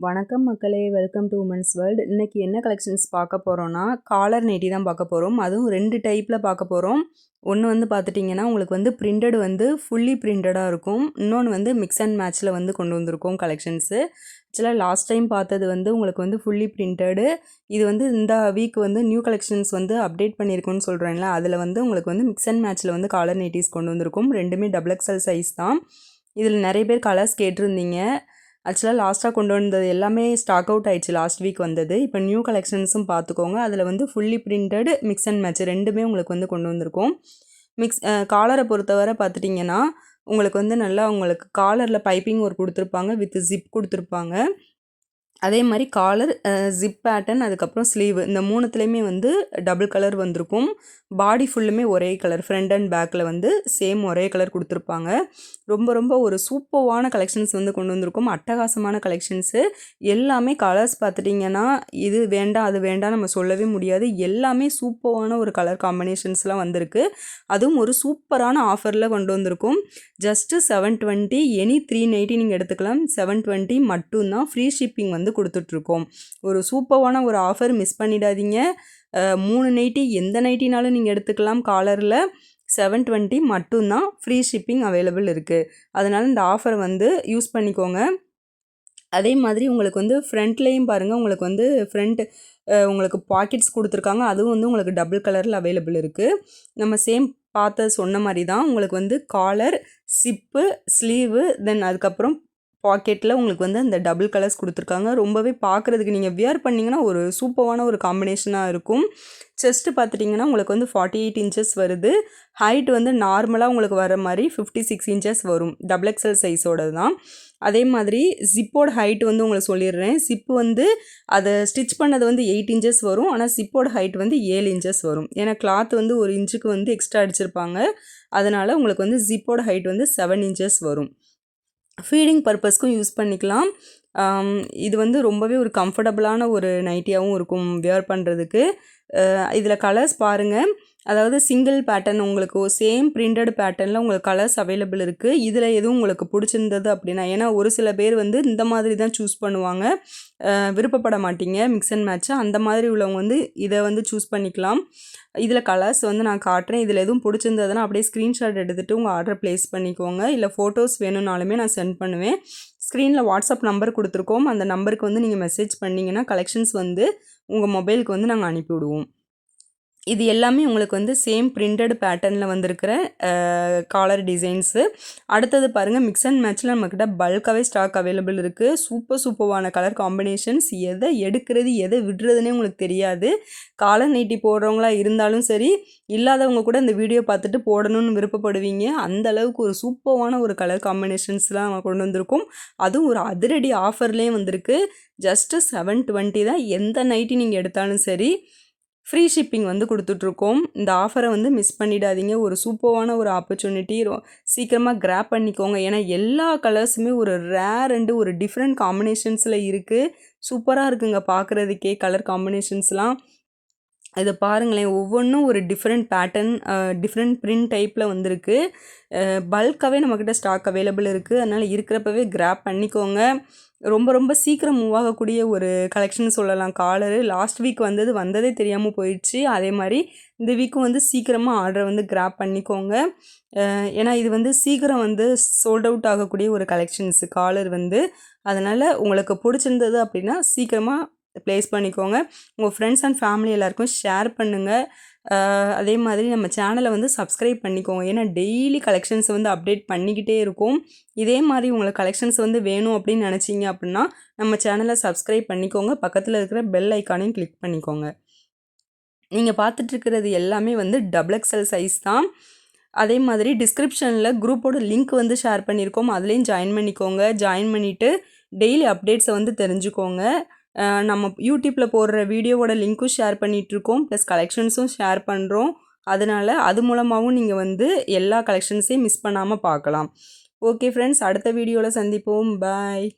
வணக்கம் மக்களே, welcome to women's world. இன்றைக்கி என்ன கலெக்ஷன்ஸ் பார்க்க போகிறோன்னா, காலர் நைட்டி தான் பார்க்க போகிறோம். அதுவும் 2 டைப்பில் பார்க்க போகிறோம். ஒன்று வந்து பார்த்துட்டிங்கன்னா உங்களுக்கு வந்து பிரிண்டட் வந்து ஃபுல்லி பிரிண்டடாக இருக்கும். இன்னொன்று வந்து மிக்ஸ் அண்ட் மேட்ச்சில் வந்து கொண்டு வந்திருக்கோம் கலெக்ஷன்ஸு. ஆக்சுவலாக லாஸ்ட் டைம் பார்த்தது வந்து உங்களுக்கு வந்து ஃபுல்லி பிரிண்டடு. இது வந்து இந்த வீக் வந்து நியூ கலெக்ஷன்ஸ் வந்து அப்டேட் பண்ணியிருக்கோன்னு சொல்கிறேன்ல, அதில் வந்து உங்களுக்கு வந்து மிக்ஸ் அண்ட் மேட்ச்சில் வந்து காலர் நைட்டிஸ் கொண்டு வந்திருக்கும். ரெண்டுமே XXL சைஸ் தான். இதில் நிறைய பேர் கலர்ஸ் கேட்டிருந்தீங்க. ஆக்சுவலாக லாஸ்ட்டாக கொண்டு வந்தது எல்லாமே ஸ்டாக் அவுட் ஆயிடுச்சு, லாஸ்ட் வீக் வந்தது. இப்போ நியூ கலெக்ஷன்ஸும் பார்த்துக்கோங்க. அதில் வந்து fully printed mix and match ரெண்டுமே உங்களுக்கு வந்து கொண்டு வந்திருக்கோம். காலரை பொறுத்தவரை பார்த்துட்டிங்கன்னா உங்களுக்கு வந்து நல்லா உங்களுக்கு காலரில் பைப்பிங் ஒரு கொடுத்துருப்பாங்க, வித் ஜிப் கொடுத்துருப்பாங்க. அதே மாதிரி காலர், ஜிப் பேட்டர்ன், அதுக்கப்புறம் ஸ்லீவ், இந்த மூணுத்துலேயுமே வந்து டபுள் கலர் வந்திருக்கும். பாடி ஃபுல்லுமே ஒரே கலர், ஃப்ரண்ட் அண்ட் பேக்கில் வந்து சேம் ஒரே கலர் கொடுத்துருப்பாங்க. ரொம்ப ரொம்ப ஒரு சூப்பர்வான கலெக்ஷன்ஸ் வந்து கொண்டு வந்திருக்கும். அட்டகாசமான கலெக்ஷன்ஸு. எல்லாமே கலர்ஸ் பார்த்துட்டிங்கன்னா இது வேண்டாம் அது வேண்டாம் நம்ம சொல்லவே முடியாது. எல்லாமே சூப்பர்வான ஒரு கலர் காம்பினேஷன்ஸ்லாம் வந்திருக்கு. அதுவும் ஒரு சூப்பரான ஆஃபரில் கொண்டு வந்திருக்கும். ஜஸ்ட்டு 720, எனி 390 நீங்கள் எடுத்துக்கலாம். 720 மட்டும்தான். ஃப்ரீ ஷிப்பிங் வந்து கொடுத்துட்ருக்கோம். ஒரு சூப்பரான ஒரு ஆஃபர், மிஸ் பண்ணிடாதீங்க. 3 நைட்டி எந்த நைட்டினாலும் நீங்கள் எடுத்துக்கலாம். காலரில் 720 மட்டும்தான். ஃப்ரீ ஷிப்பிங் அவைலபிள் இருக்குது. அதனால் இந்த ஆஃபரை வந்து யூஸ் பண்ணிக்கோங்க. அதே மாதிரி உங்களுக்கு வந்து ஃப்ரண்ட்லேயும் பாருங்கள், உங்களுக்கு வந்து உங்களுக்கு பாக்கெட்ஸ் கொடுத்துருக்காங்க. அதுவும் வந்து உங்களுக்கு டபுள் கலரில் அவைலபிள் இருக்குது. நம்ம சேம் சொன்ன மாதிரி தான் உங்களுக்கு வந்து காலர், சிப்பு, ஸ்லீவு, தென் அதுக்கப்புறம் பாக்கெட்டில் உங்களுக்கு வந்து அந்த டபுள் கலர்ஸ் கொடுத்துருக்காங்க. ரொம்பவே பார்க்குறதுக்கு நீங்கள் வியர் பண்ணிங்கன்னா ஒரு சூப்பரான ஒரு காம்பினேஷனாக இருக்கும். செஸ்ட்டு பார்த்துட்டிங்கன்னா உங்களுக்கு வந்து 48 இன்ச்சஸ் வருது. ஹைட் வந்து நார்மலாக உங்களுக்கு வர மாதிரி 56 இன்ச்சஸ் வரும். XXL சைஸோட தான். அதே மாதிரி ஜிப்போட ஹைட் வந்து உங்களுக்கு சொல்லிடுறேன். ஜிப்பு வந்து அதை ஸ்டிச் பண்ணது வந்து 8 இன்ச்சஸ் வரும். ஆனால் ஜிப்போட ஹைட் வந்து 7 இன்ச்சஸ் வரும். ஏன்னா கிளாத் வந்து 1 இன்ச்சுக்கு வந்து எக்ஸ்ட்ரா அடிச்சிருப்பாங்க. அதனால் உங்களுக்கு வந்து ஜிப்போட ஹைட் வந்து 7 இன்ச்சஸ் வரும். ஃபீடிங் பர்பஸ்க்கும் யூஸ் பண்ணிக்கலாம். இது வந்து ரொம்பவே ஒரு கம்ஃபர்டபுளான ஒரு நைட்டியாகவும் இருக்கும் வியர் பண்ணுறதுக்கு. இதில் கலர்ஸ் பாருங்கள். அதாவது சிங்கிள் பேட்டர்ன், உங்களுக்கு சேம் பிரிண்டட் பேட்டர்னில் உங்களுக்கு கலர்ஸ் அவைலபிள் இருக்குது. இதில் எதுவும் உங்களுக்கு பிடிச்சிருந்தது அப்படின்னா, ஏன்னா ஒரு சில பேர் வந்து இந்த மாதிரி தான் சூஸ் பண்ணுவாங்க, விருப்பப்பட மாட்டீங்க மிக்ஸ் அண்ட் மேட்ச்சு. அந்த மாதிரி உள்ளவங்க வந்து இதை வந்து சூஸ் பண்ணிக்கலாம். இதில் கலர்ஸ் வந்து நான் காட்டுறேன். இதில் எதுவும் பிடிச்சிருந்ததுன்னா அப்படியே ஸ்க்ரீன்ஷாட் எடுத்துகிட்டு உங்கள் ஆர்டர் ப்ளேஸ் பண்ணிக்கோங்க. இல்லை ஃபோட்டோஸ் வேணும்னாலுமே நான் சென்ட் பண்ணுவேன். ஸ்க்ரீனில் வாட்ஸ்அப் நம்பர் கொடுத்துருக்கோம். அந்த நம்பருக்கு வந்து நீங்கள் மெசேஜ் பண்ணிங்கன்னா கலெக்ஷன்ஸ் வந்து உங்கள் மொபைலுக்கு வந்து நாங்கள் அனுப்பிவிடுவோம். இது எல்லாமே உங்களுக்கு வந்து சேம் பிரிண்டட் பேட்டர்னில் வந்திருக்கிற காலர் டிசைன்ஸு. அடுத்தது பாருங்கள், மிக்ஸ் அண்ட் மேட்ச்சில் நம்மக்கிட்ட பல்காகவே ஸ்டாக் அவைலபிள் இருக்குது. சூப்பர்வான கலர் காம்பினேஷன்ஸ். எதை எடுக்கிறது எதை விடுறதுனே உங்களுக்கு தெரியாது. காலர் நைட்டி போடுறவங்களா இருந்தாலும் சரி, இல்லாதவங்க கூட இந்த வீடியோ பார்த்துட்டு போடணும்னு விருப்பப்படுவீங்க. அந்த அளவுக்கு ஒரு சூப்பர்வான ஒரு கலர் காம்பினேஷன்ஸ்லாம் கொண்டு வந்திருக்கும். அதுவும் ஒரு அதிரடி ஆஃபர்லேயும் வந்திருக்கு. ஜஸ்ட்டு 720 தான். எந்த நைட்டி நீங்கள் எடுத்தாலும் சரி, ஃப்ரீ ஷிப்பிங் வந்து கொடுத்துட்ருக்கோம். இந்த ஆஃபரை வந்து மிஸ் பண்ணிடாதீங்க. ஒரு சூப்பரான ஒரு ஆப்பர்ச்சுனிட்டி. சீக்கிரமாக கிராப் பண்ணிக்கோங்க. ஏன்னா எல்லா கலர்ஸுமே ஒரு ரேர் அண்டு ஒரு டிஃப்ரெண்ட் காம்பினேஷன்ஸில் இருக்குது. சூப்பராக இருக்குங்க பார்க்குறதுக்கே கலர் காம்பினேஷன்ஸ்லாம். இதை பாருங்களேன், ஒவ்வொன்றும் ஒரு டிஃப்ரெண்ட் பேட்டர்ன், டிஃப்ரெண்ட் பிரிண்ட் டைப்பில் வந்திருக்கு. பல்காகவே நம்மக்கிட்ட ஸ்டாக் அவைலபிள் இருக்குது. அதனால் இருக்கிறப்பவே கிராப் பண்ணிக்கோங்க. ரொம்ப ரொம்ப சீக்கிரம் மூவ் ஆகக்கூடிய ஒரு கலெக்ஷன் சொல்லலாம். காலரு லாஸ்ட் வீக் வந்ததே தெரியாமல் போயிடுச்சு. அதே மாதிரி இந்த வீக்கும் வந்து சீக்கிரமாக ஆர்டரை வந்து கிராப் பண்ணிக்கோங்க. ஏன்னா இது வந்து சீக்கிரம் வந்து சோல்ட் அவுட் ஆகக்கூடிய ஒரு கலெக்ஷன்ஸு காலர் வந்து. அதனால் உங்களுக்கு பிடிச்சிருந்தது அப்படின்னா சீக்கிரமாக ப்ளேஸ் பண்ணிக்கோங்க. உங்கள் ஃப்ரெண்ட்ஸ் அண்ட் ஃபேமிலி எல்லாருக்கும் ஷேர் பண்ணுங்கள். அதே மாதிரி நம்ம சேனலை வந்து சப்ஸ்கிரைப் பண்ணிக்கோங்க. ஏன்னா டெய்லி கலெக்ஷன்ஸ் வந்து அப்டேட் பண்ணிக்கிட்டே இருக்கும். இதே மாதிரி உங்களுக்கு கலெக்ஷன்ஸ் வந்து வேணும் அப்படின்னு நினச்சிங்க அப்படின்னா நம்ம சேனலை சப்ஸ்கிரைப் பண்ணிக்கோங்க. பக்கத்தில் இருக்கிற பெல் ஐக்கானையும் கிளிக் பண்ணிக்கோங்க. நீங்கள் பார்த்துட்ருக்கிறது எல்லாமே வந்து XXL சைஸ் தான். அதே மாதிரி டிஸ்கிரிப்ஷனில் குரூப்போட லிங்க் வந்து ஷேர் பண்ணியிருக்கோம். அதுலேயும் ஜாயின் பண்ணிக்கோங்க. ஜாயின் பண்ணிவிட்டு டெய்லி அப்டேட்ஸை வந்து தெரிஞ்சுக்கோங்க. நம்ம யூடியூப்பில் போடுற வீடியோவோட லிங்க்கும் ஷேர் பண்ணிகிட்ருக்கோம், ப்ளஸ் கலெக்ஷன்ஸும் ஷேர் பண்ணுறோம். அதனால் அது மூலமாகவும் நீங்கள் வந்து எல்லா கலெக்ஷன்ஸையும் மிஸ் பண்ணாமல் பார்க்கலாம். ஓகே ஃப்ரெண்ட்ஸ், அடுத்த வீடியோவில் சந்திப்போம். பாய்.